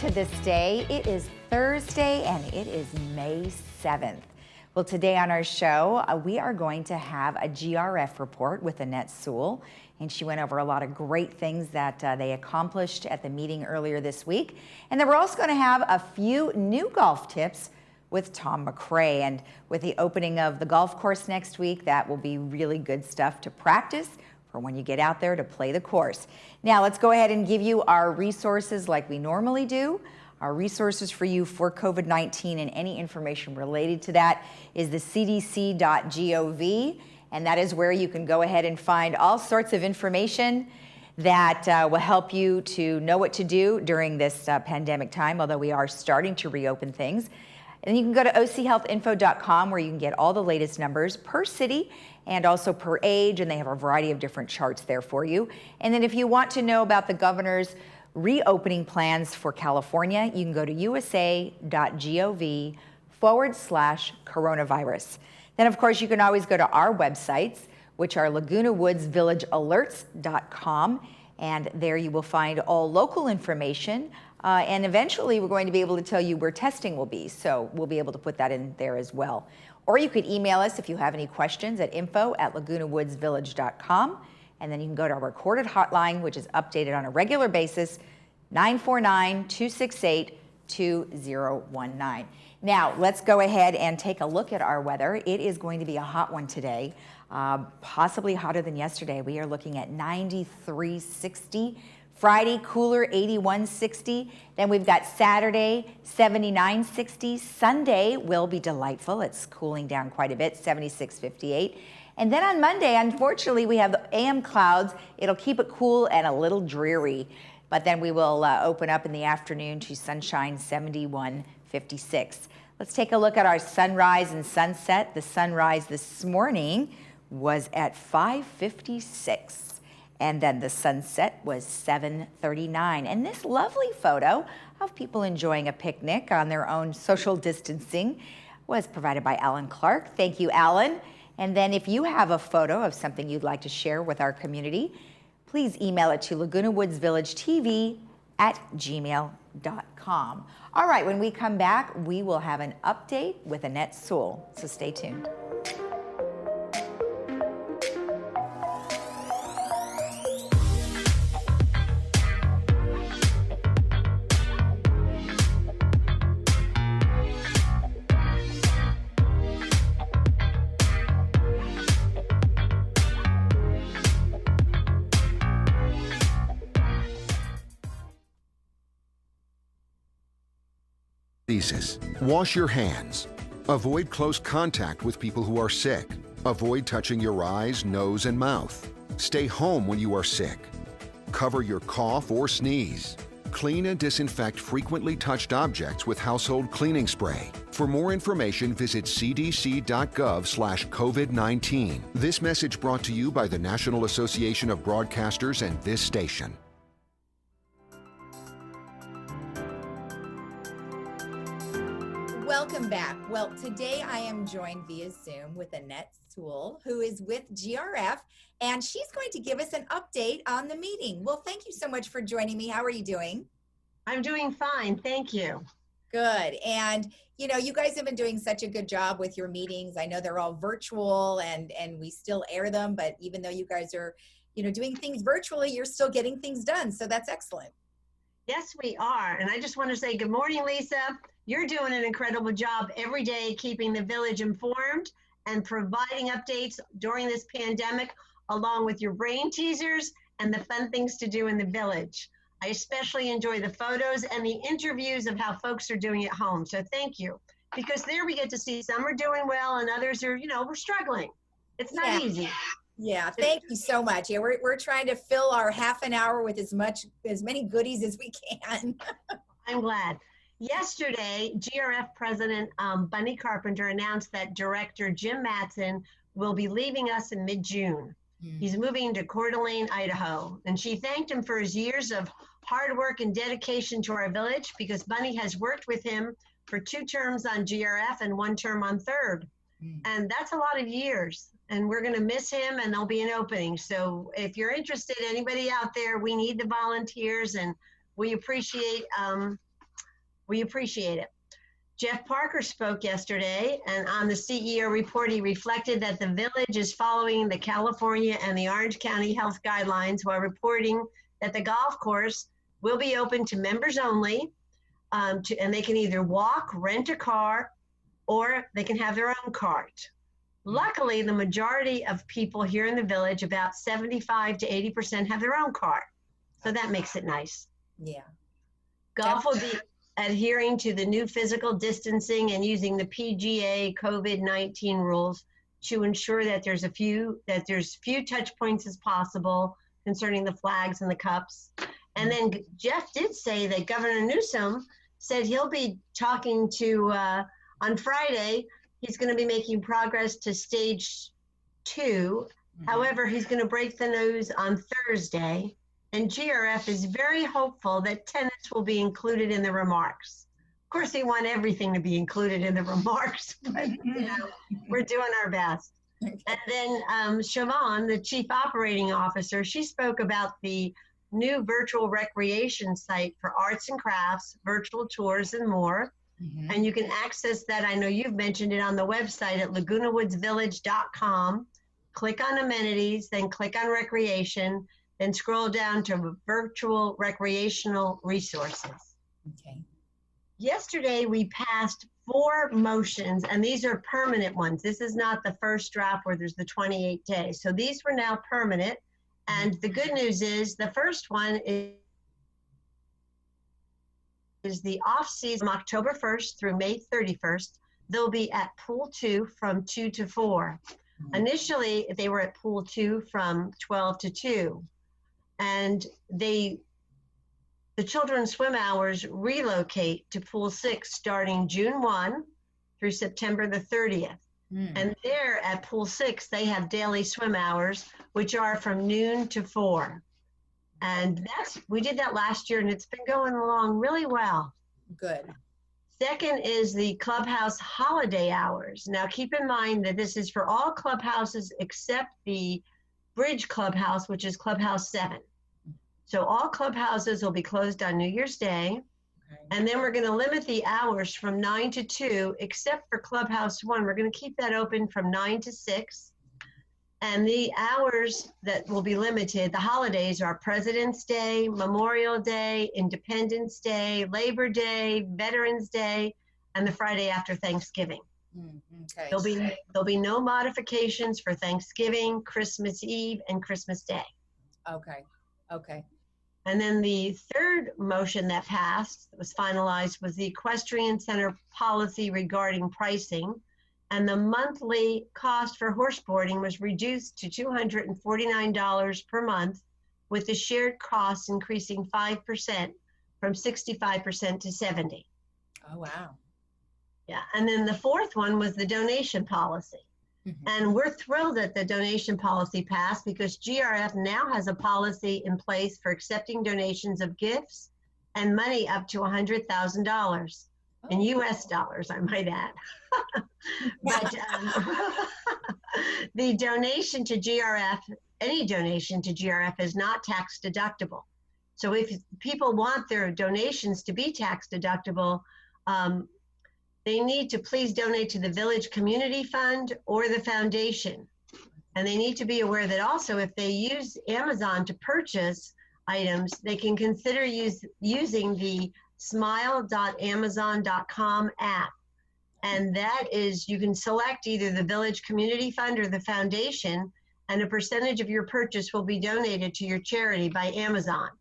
to This Day. It is Thursday and it is May 7th. Well, today on our show, we are going to have a GRF report with Annette Sewell, and she went over a lot of great things that they accomplished at the meeting earlier this week. And then we're also going to have a few new golf tips with Tom McRae. And with the opening of the golf course next week, that will be really good stuff to practice for when you get out there to play the course. Now let's go ahead and give you our resources like we normally do. Our resources for you for COVID-19 and any information related to that is the cdc.gov, and that is where you can go ahead and find all sorts of information that will help you to know what to do during this pandemic time, although we are starting to reopen things. And you can go to ochealthinfo.com where you can get all the latest numbers per city and also per age, and they have a variety of different charts there for you. And then if you want to know about the governor's reopening plans for California, you can go to usa.gov/coronavirus. Then, of course, you can always go to our websites, which are lagunawoodsvillagealerts.com, and there you will find all local information. And eventually, we're going to be able to tell you where testing will be, so we'll be able to put that in there as well. Or you could email us if you have any questions at info@lagunawoodsvillage.com. And then you can go to our recorded hotline, which is updated on a regular basis, 949-268-2019. Now, let's go ahead and take a look at our weather. It is going to be a hot one today, possibly hotter than yesterday. We are looking at 93-60. Friday, cooler, 81-60. Then we've got Saturday, 79-60. Sunday will be delightful. It's cooling down quite a bit, 76-58. And then on Monday, unfortunately, we have the AM clouds. It'll keep it cool and a little dreary. But then we will open up in the afternoon to sunshine, 71-56. Let's take a look at our sunrise and sunset. The sunrise this morning was at 5:56. And then the sunset was 7:39. And this lovely photo of people enjoying a picnic on their own social distancing was provided by Alan Clark. Thank you, Alan. And then if you have a photo of something you'd like to share with our community, please email it to lagunawoodsvillagetv@gmail.com. All right, when we come back, we will have an update with Annette Sewell, so stay tuned. Wash your hands. Avoid close contact with people who are sick. Avoid touching your eyes, nose, and mouth. Stay home when you are sick. Cover your cough or sneeze. Clean and disinfect frequently touched objects with household cleaning spray. For more information, visit cdc.gov/COVID-19. This message brought to you by the National Association of Broadcasters and this station. Welcome back. Well, today I am joined via Zoom with Annette Sewell, who is with GRF, and she's going to give us an update on the meeting. Well, thank you so much for joining me. How are you doing? I'm doing fine, thank you. Good. And, you know, you guys have been doing such a good job with your meetings. I know they're all virtual and we still air them, but even though you guys are, you know, doing things virtually, you're still getting things done. So that's excellent. Yes, we are. And I just want to say good morning, Lisa. You're doing an incredible job every day keeping the village informed and providing updates during this pandemic, along with your brain teasers and the fun things to do in the village. I especially enjoy the photos and the interviews of how folks are doing at home. So thank you, because there we get to see some are doing well and others are, you know, we're struggling. It's not easy. Yeah, thank you so much. Yeah, we're trying to fill our half an hour with as many goodies as we can. I'm glad. Yesterday, GRF President Bunny Carpenter announced that Director Jim Matson will be leaving us in mid-June. He's moving to Coeur d'Alene, Idaho, and she thanked him for his years of hard work and dedication to our village, because Bunny has worked with him for 2 terms on GRF and 1 term on 3rd. And that's a lot of years, and we're going to miss him, and there'll be an opening. So if you're interested, anybody out there, we need the volunteers, and we appreciate We appreciate it. Jeff Parker spoke yesterday, and on the CEO report, he reflected that the village is following the California and the Orange County health guidelines while reporting that the golf course will be open to members only, and they can either walk, rent a car, or they can have their own cart. Luckily, the majority of people here in the village, about 75 to 80%, have their own cart. So that makes it nice. Yeah. Golf will be adhering to the new physical distancing and using the PGA COVID-19 rules to ensure that there's few touch points as possible concerning the flags and the cups. And then Jeff did say that Governor Newsom said he'll be talking to, on Friday, he's going to be making progress to stage 2. However, he's going to break the news on Thursday. And GRF is very hopeful that tenants will be included in the remarks. Of course, they want everything to be included in the remarks, but we're doing our best. And then Siobhan, the Chief Operating Officer, she spoke about the new virtual recreation site for arts and crafts, virtual tours, and more. And you can access that. I know you've mentioned it on the website at lagunawoodsvillage.com. Click on amenities, then click on recreation, then scroll down to virtual recreational resources. Okay. Yesterday, we passed 4 motions, and these are permanent ones. This is not the first draft where there's the 28 days. So these were now permanent. And the good news is the first one is the off-season from October 1st through May 31st. They'll be at Pool 2 from 2 to 4. Initially, they were at Pool 2 from 12 to 2. And the children's swim hours relocate to Pool 6 starting June 1 through September the 30th. And there at Pool 6, they have daily swim hours, which are from noon to 4. And we did that last year, and it's been going along really well. Good. Second is the clubhouse holiday hours. Now, keep in mind that this is for all clubhouses except the Bridge Clubhouse, which is Clubhouse 7. So all clubhouses will be closed on New Year's Day. And then we're going to limit the hours from 9 to 2, except for Clubhouse 1. We're going to keep that open from 9 to 6. And the hours that will be limited, the holidays are President's Day, Memorial Day, Independence Day, Labor Day, Veterans Day, and the Friday after Thanksgiving. Okay. There'll be no modifications for Thanksgiving, Christmas Eve, and Christmas Day. Okay. Okay. And then the third motion that passed, that was finalized, was the Equestrian Center policy regarding pricing. And the monthly cost for horseboarding was reduced to $249 per month, with the shared costs increasing 5% from 65% to 70%. Oh, wow. Yeah. And then the fourth one was the donation policy. And we're thrilled that the donation policy passed because GRF now has a policy in place for accepting donations of gifts and money up to $100,000 in US dollars, I might add. But the donation to GRF, any donation to GRF is not tax deductible. So if people want their donations to be tax deductible, they need to please donate to the Village Community Fund or the foundation. And they need to be aware that also if they use Amazon to purchase items, they can consider using the smile.amazon.com app. And that is, you can select either the Village Community Fund or the foundation, and a percentage of your purchase will be donated to your charity by Amazon.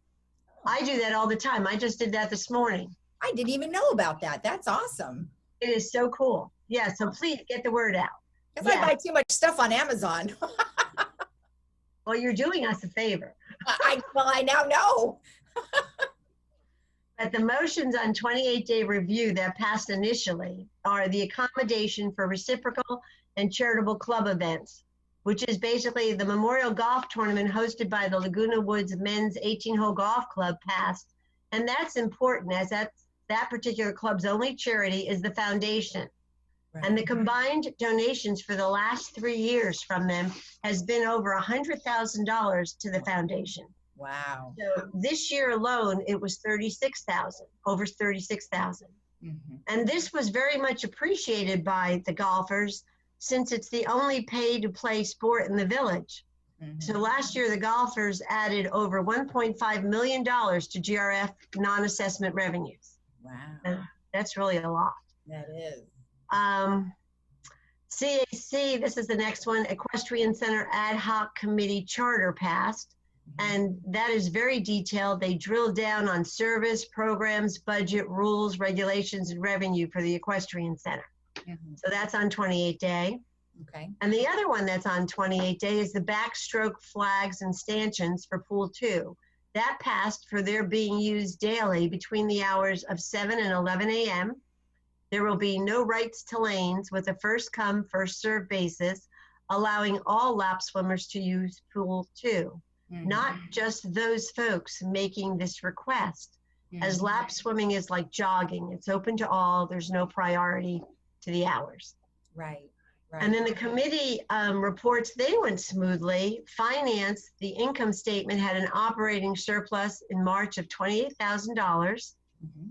I do that all the time. I just did that this morning. I didn't even know about that. That's awesome. It is so cool. Yeah, so please get the word out. Because I buy too much stuff on Amazon. Well, you're doing us a favor. I now know. But the motions on 28-day review that passed initially are the accommodation for reciprocal and charitable club events, which is basically the Memorial Golf Tournament hosted by the Laguna Woods Men's 18-hole Golf Club passed. And that's important, as that particular club's only charity is the foundation. Right. And the combined donations for the last 3 years from them has been over $100,000 to the foundation. Wow. So this year alone, it was $36,000, over $36,000. And this was very much appreciated by the golfers since it's the only pay-to-play sport in the village. So last year, the golfers added over $1.5 million to GRF non-assessment revenues. Wow. And that's really a lot. That is. CAC, this is the next one, Equestrian Center Ad Hoc Committee Charter passed. And that is very detailed. They drilled down on service, programs, budget, rules, regulations, and revenue for the Equestrian Center. So that's on 28-day. Okay. And the other one that's on 28-day is the backstroke flags and stanchions for Pool 2. That passed for their being used daily between the hours of 7 and 11 a.m. There will be no rights to lanes with a first come, first served basis, allowing all lap swimmers to use Pool 2. Not just those folks making this request, as lap swimming is like jogging. It's open to all. There's no priority to the hours. Right. And then the committee reports they went smoothly. Finance, the income statement had an operating surplus in March of $28,000,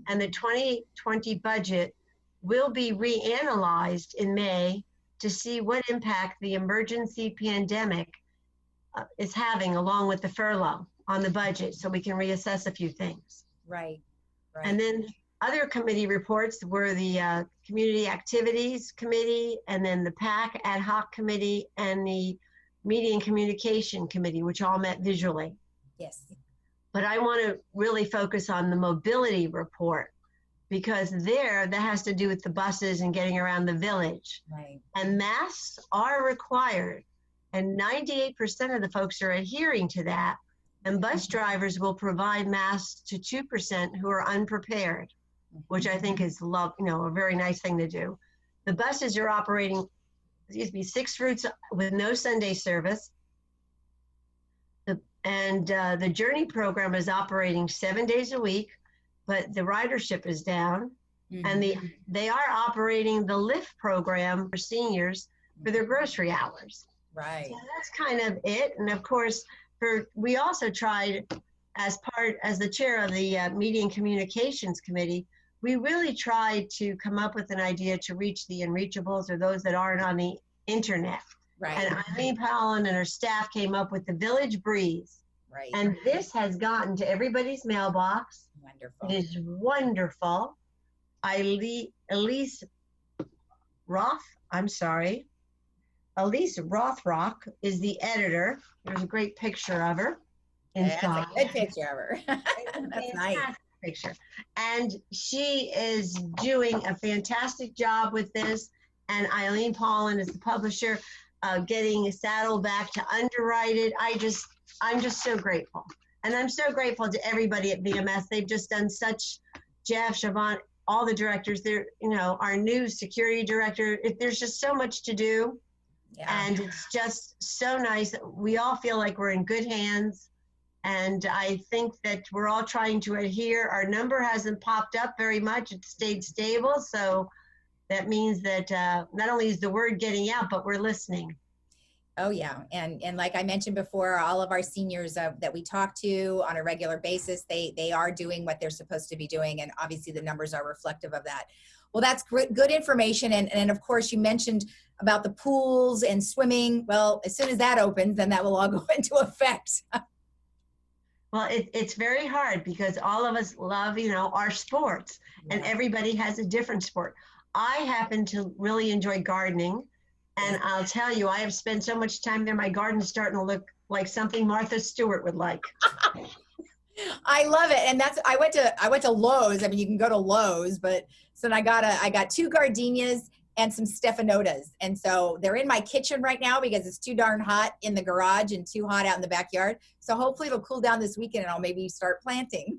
and the 2020 budget will be reanalyzed in May to see what impact the emergency pandemic is having along with the furlough on the budget, so we can reassess a few things. Right. And then other committee reports were the Community Activities Committee, and then the PAC Ad Hoc Committee, and the Media and Communication Committee, which all met visually. Yes. But I want to really focus on the mobility report, because that has to do with the buses and getting around the village. Right. And masks are required, and 98% of the folks are adhering to that. And bus drivers will provide masks to 2% who are unprepared, which I think is a very nice thing to do. The buses are operating, 6 routes with no Sunday service. The Journey program is operating 7 days a week, but the ridership is down. And they are operating the Lyft program for seniors for their grocery hours. Right. So that's kind of it. And of course, we also tried, as the chair of the Media and Communications Committee, we really tried to come up with an idea to reach the unreachables, or those that aren't on the internet. Right. And Eileen Powell and her staff came up with the Village Breeze. Right. And this has gotten to everybody's mailbox. Wonderful. It is wonderful. Elise Rothrock is the editor. There's a great picture of her inside. That's a good picture of her. That's nice. Picture. And she is doing a fantastic job with this. And Eileen Paulin is the publisher, getting Saddleback to underwrite it. I'm just so grateful. And I'm so grateful to everybody at VMS. They've just done Jeff, Siobhan, all the directors. They're, our new security director. There's just so much to do. Yeah. And it's just so nice. We all feel like we're in good hands. And I think that we're all trying to adhere. Our number hasn't popped up very much. It's stayed stable. So that means that not only is the word getting out, but we're listening. Oh, yeah. And like I mentioned before, all of our seniors that we talk to on a regular basis, they are doing what they're supposed to be doing. And obviously the numbers are reflective of that. Well, that's good information. And of course, you mentioned about the pools and swimming. Well, as soon as that opens, then that will all go into effect. Well, it's very hard because all of us love, our sports, and everybody has a different sport. I happen to really enjoy gardening, and I'll tell you, I have spent so much time there, my garden's starting to look like something Martha Stewart would like. I love it. And I went to Lowe's. I mean, you can go to Lowe's, but so I got 2 gardenias and some stephanotas. And so they're in my kitchen right now because it's too darn hot in the garage and too hot out in the backyard. So hopefully it'll cool down this weekend and I'll maybe start planting.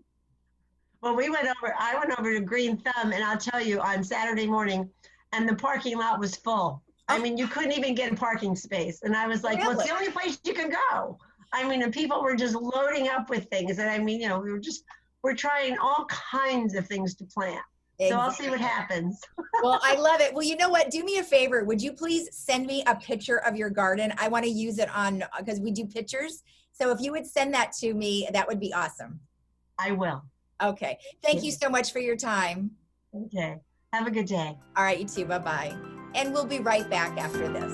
Well, I went over to Green Thumb, and I'll tell you, on Saturday morning, and the parking lot was full. I mean, you couldn't even get a parking space. And I was like, Well, it's the only place you can go. I mean, and people were just loading up with things. And I mean, we're trying all kinds of things to plant. Exactly. So I'll see what happens. Well, I love it. Well, you know what? Do me a favor. Would you please send me a picture of your garden? I want to use it because we do pictures. So if you would send that to me, that would be awesome. I will. Okay. Thank you so much for your time. Okay. Have a good day. All right, you too. Bye-bye. And we'll be right back after this.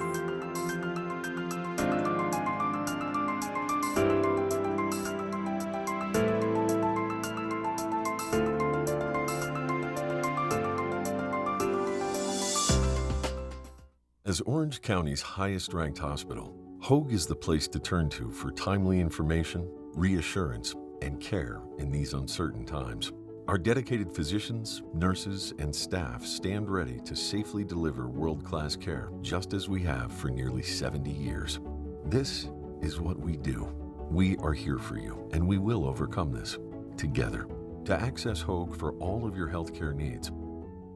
As Orange County's highest-ranked hospital, Hoag is the place to turn to for timely information, reassurance, and care in these uncertain times. Our dedicated physicians, nurses, and staff stand ready to safely deliver world-class care, just as we have for nearly 70 years. This is what we do. We are here for you, and we will overcome this together. To access Hoag for all of your healthcare needs,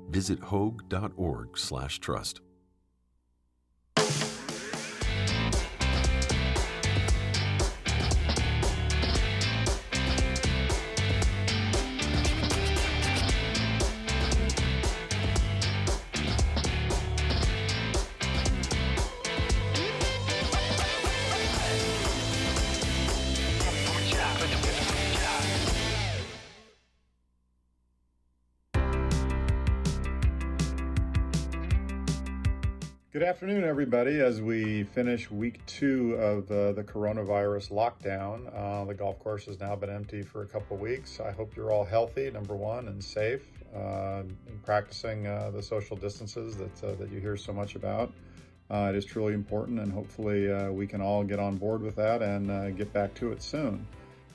visit hoag.org/trust. Good afternoon, everybody. As we finish week 2 of the coronavirus lockdown, the golf course has now been empty for a couple of weeks. I hope you're all healthy, number one, and safe, and practicing the social distances that you hear so much about. It is truly important, and hopefully we can all get on board with that and get back to it soon.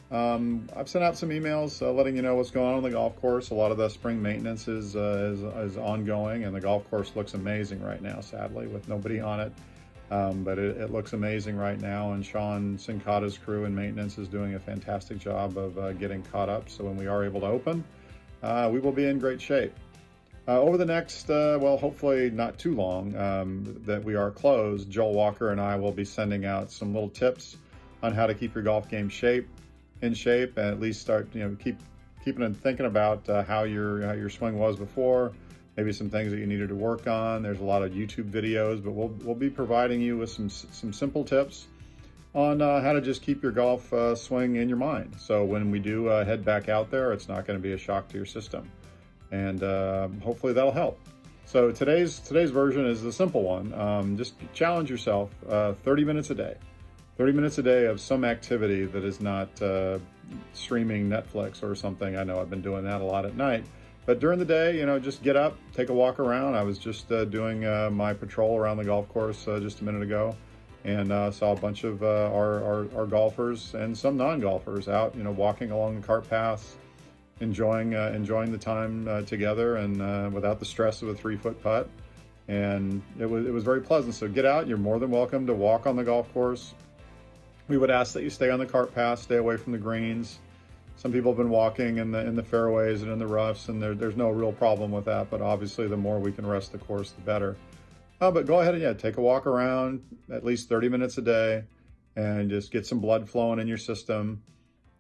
I've sent out some emails letting you know what's going on the golf course. A lot of the spring maintenance is ongoing, and the golf course looks amazing right now, sadly, with nobody on it. But it looks amazing right now, and Sean Sincata's crew in maintenance is doing a fantastic job of getting caught up. So when we are able to open, we will be in great shape. Over the next, well, hopefully not too long, that we are closed, Joel Walker and I will be sending out some little tips on how to keep your golf game in shape, and at least start, keeping and thinking about how your swing was before, maybe some things that you needed to work on. There's a lot of YouTube videos, but we'll be providing you with some simple tips on how to just keep your golf swing in your mind. So when we do head back out there, it's not going to be a shock to your system, and hopefully that'll help. So today's version is the simple one. Just challenge yourself 30 minutes a day. 30 minutes a day of some activity that is not streaming Netflix or something. I know I've been doing that a lot at night. But during the day, just get up, take a walk around. I was just doing my patrol around the golf course just a minute ago, and saw a bunch of our golfers and some non-golfers out, walking along the cart paths, enjoying the time together, and without the stress of a 3-foot putt. And it was very pleasant. So get out. You're more than welcome to walk on the golf course. We would ask that you stay on the cart path, stay away from the greens. Some people have been walking in the fairways and in the roughs, and there's no real problem with that. But obviously, the more we can rest the course, the better. But go ahead and take a walk around at least 30 minutes a day, and just get some blood flowing in your system.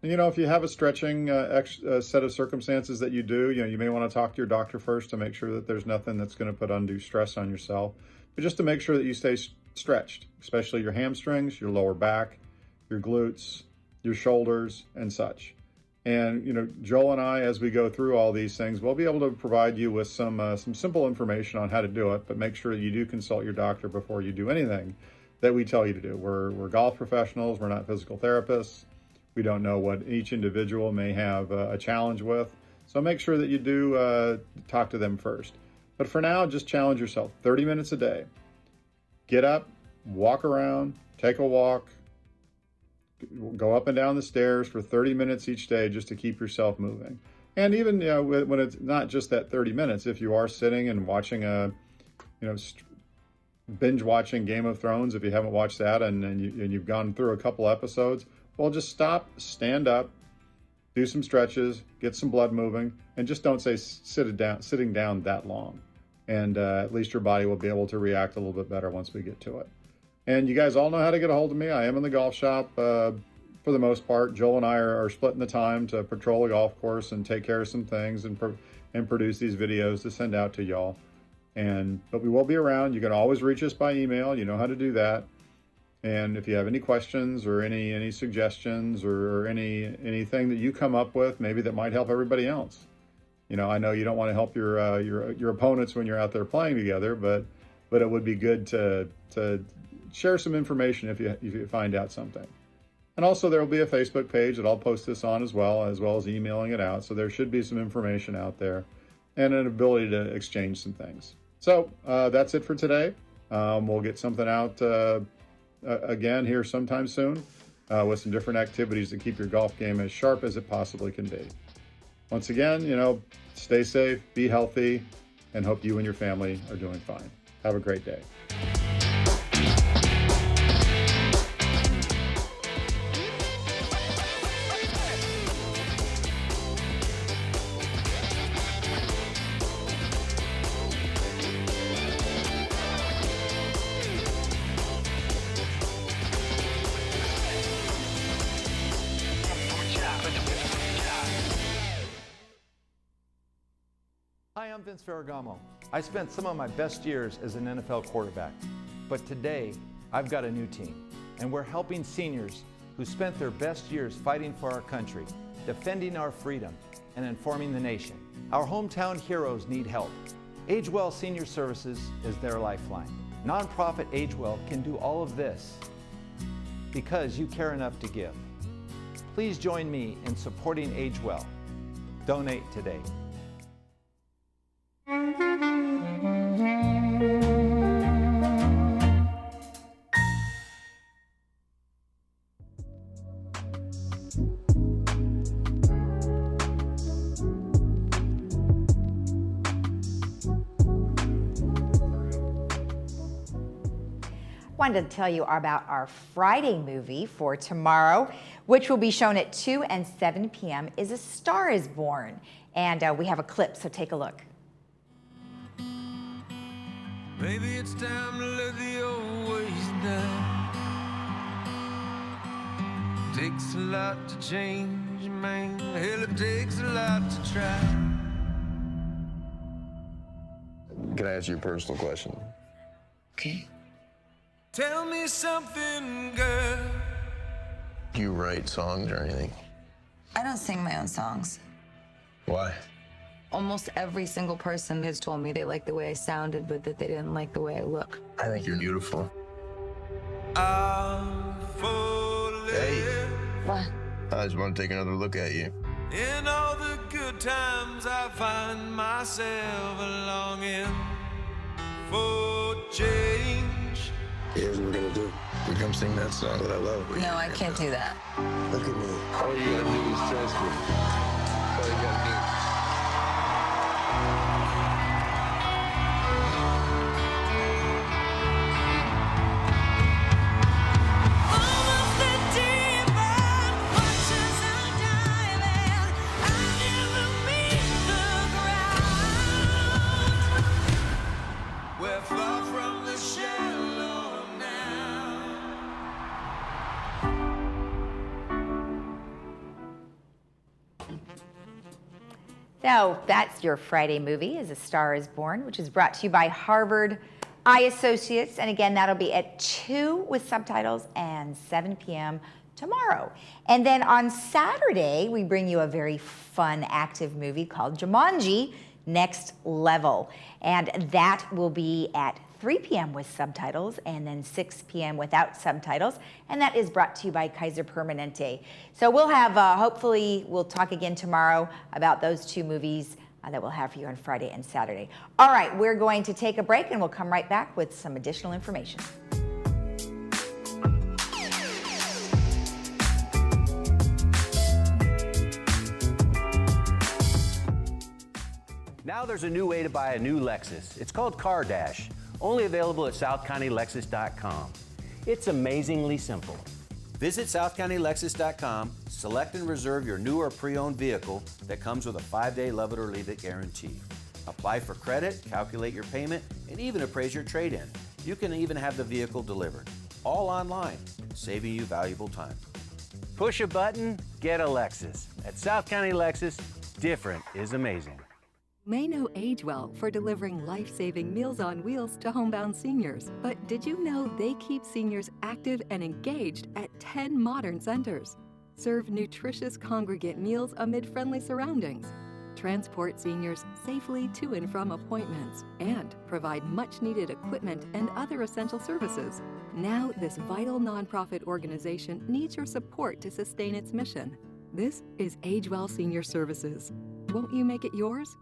And, if you have a stretching set of circumstances that you do, you may want to talk to your doctor first to make sure that there's nothing that's going to put undue stress on yourself. But just to make sure that you stay stretched, especially your hamstrings, your lower back, your glutes, your shoulders, and such. And, Joel and I, as we go through all these things, we'll be able to provide you with some simple information on how to do it, but make sure that you do consult your doctor before you do anything that we tell you to do. We're golf professionals. We're not physical therapists. We don't know what each individual may have a challenge with. So make sure that you do talk to them first. But for now, just challenge yourself. 30 minutes a day. Get up, walk around, take a walk, go up and down the stairs for 30 minutes each day just to keep yourself moving. And even when it's not just that 30 minutes, if you are sitting and watching binge watching Game of Thrones, if you haven't watched that and you've gone through a couple episodes, well, just stop, stand up, do some stretches, get some blood moving, and just don't say sitting down that long. And at least your body will be able to react a little bit better once we get to it. And you guys all know how to get a hold of me. I am in the golf shop for the most part. Joel and I are splitting the time to patrol the golf course and take care of some things and produce these videos to send out to y'all. But we will be around. You can always reach us by email. You know how to do that. And if you have any questions or any suggestions or anything that you come up with, maybe that might help everybody else, I know you don't want to help your opponents when you're out there playing together, but it would be good to share some information if you find out something. And also there will be a Facebook page that I'll post this on as well as emailing it out. So there should be some information out there and an ability to exchange some things. So that's it for today. We'll get something out again here sometime soon with some different activities to keep your golf game as sharp as it possibly can be. Once again, stay safe, be healthy, and hope you and your family are doing fine. Have a great day. Hi, I'm Vince Ferragamo. I spent some of my best years as an NFL quarterback, but today I've got a new team, and we're helping seniors who spent their best years fighting for our country, defending our freedom, and informing the nation. Our hometown heroes need help. AgeWell Senior Services is their lifeline. Nonprofit AgeWell can do all of this because you care enough to give. Please join me in supporting AgeWell. Donate today. Wanted to tell you about our Friday movie for tomorrow, which will be shown at 2 and 7 p.m. is A Star is Born. And we have a clip, so take a look. Maybe it's time to let the old ways die. Takes a lot to change, man. Hell, it takes a lot to try. Can I ask you a personal question? Okay. Tell me something, girl. Do you write songs or anything? I don't sing my own songs. Why? Almost every single person has told me they like the way I sounded, but that they didn't like the way I look. I think you're beautiful. I'm falling. Hey. What? I just want to take another look at you. In all the good times, I find myself longing for change. Here's what we're gonna do. We come sing that song that I love. No, I can't do that. Look at me. All you gotta do is trust me. That's all you gotta do. We're far from the shallow now. So that's your Friday movie, is A Star is Born, which is brought to you by Harvard Eye Associates. And again, that'll be at 2 with subtitles and 7 p.m. tomorrow. And then on Saturday, we bring you a very fun, active movie called Jumanji: Next Level. And that will be at 3 p.m. with subtitles and then 6 p.m. without subtitles. And that is brought to you by Kaiser Permanente. So we'll have, hopefully, we'll talk again tomorrow about those two movies that we'll have for you on Friday and Saturday. All right, we're going to take a break and we'll come right back with some additional information. Now there's a new way to buy a new Lexus. It's called Car Dash, only available at SouthCountyLexus.com. It's amazingly simple. Visit SouthCountyLexus.com, select and reserve your new or pre-owned vehicle that comes with a 5-day love it or leave it guarantee. Apply for credit, calculate your payment, and even appraise your trade-in. You can even have the vehicle delivered, all online, saving you valuable time. Push a button, get a Lexus. At South County Lexus, different is amazing. May know AgeWell for delivering life-saving Meals on Wheels to homebound seniors. But did you know they keep seniors active and engaged at 10 modern centers? Serve nutritious congregate meals amid friendly surroundings. transport seniors safely to and from appointments, and provide much-needed equipment and other essential services. Now, this vital nonprofit organization needs your support to sustain its mission. This is Age Well Senior Services. Won't you make it yours?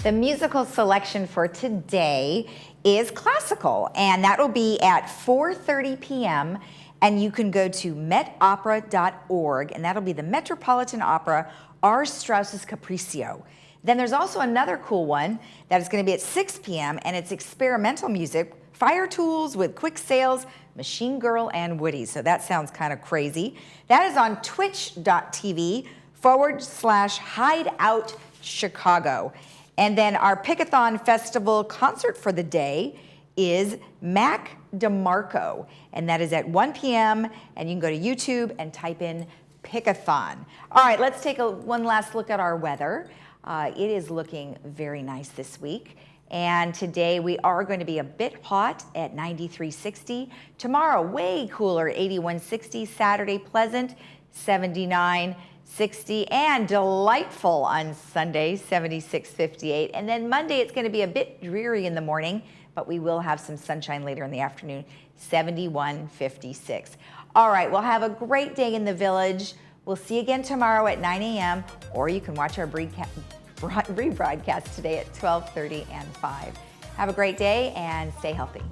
The musical selection for today is classical, and that will be at 4:30 p.m. And you can go to metopera.org, and that'll be the Metropolitan Opera, R. Strauss's Capriccio. Then there's also another cool one that is going to be at 6 p.m., and it's experimental music, Fire Tools with Quick Sales, Machine Girl, and Woody. So that sounds kind of crazy. That is on twitch.tv/Hideout Chicago. And then our Pickathon Festival concert for the day is Mac DeMarco, and that is at 1 p.m. And you can go to YouTube and type in Pickathon. All right, let's take one last look at our weather. It is looking very nice this week. And today we are going to be a bit hot at 93.60. Tomorrow, way cooler, 81.60. Saturday, pleasant, 79.60, and delightful on Sunday, 76.58. And then Monday, it's going to be a bit dreary in the morning, but we will have some sunshine later in the afternoon, 71.56. All right, well, have a great day in the Village. We'll see you again tomorrow at 9 a.m., or you can watch our rebroadcast today at 12:30 and 5. Have a great day and stay healthy.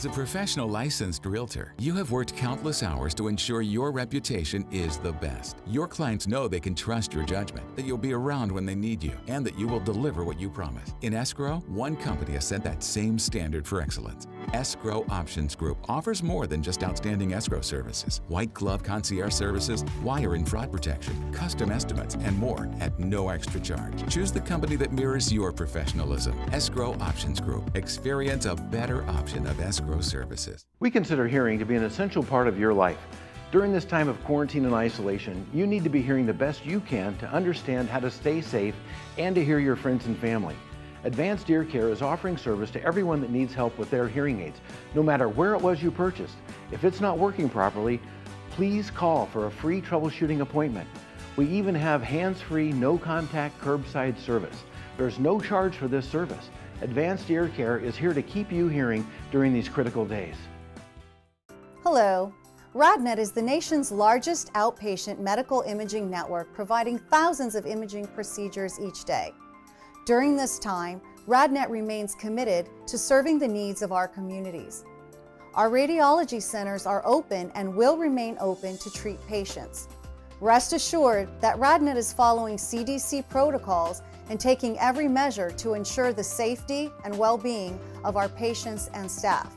As a professional licensed realtor, you have worked countless hours to ensure your reputation is the best. Your clients know they can trust your judgment, that you'll be around when they need you, and that you will deliver what you promise. In escrow, one company has set that same standard for excellence. Escrow Options Group offers more than just outstanding escrow services. White glove concierge services, wire and fraud protection, custom estimates, and more at no extra charge. Choose the company that mirrors your professionalism. Escrow Options Group. Experience a better option of escrow services. We consider hearing to be an essential part of your life. During this time of quarantine and isolation, you need to be hearing the best you can to understand how to stay safe and to hear your friends and family. Advanced Ear Care is offering service to everyone that needs help with their hearing aids, no matter where it was you purchased. If it's not working properly, please call for a free troubleshooting appointment. We even have hands-free, no-contact curbside service. There's no charge for this service. Advanced Ear Care is here to keep you hearing during these critical days. Hello. RadNet is the nation's largest outpatient medical imaging network, providing thousands of imaging procedures each day. During this time, RadNet remains committed to serving the needs of our communities. Our radiology centers are open and will remain open to treat patients. Rest assured that RadNet is following CDC protocols and taking every measure to ensure the safety and well-being of our patients and staff.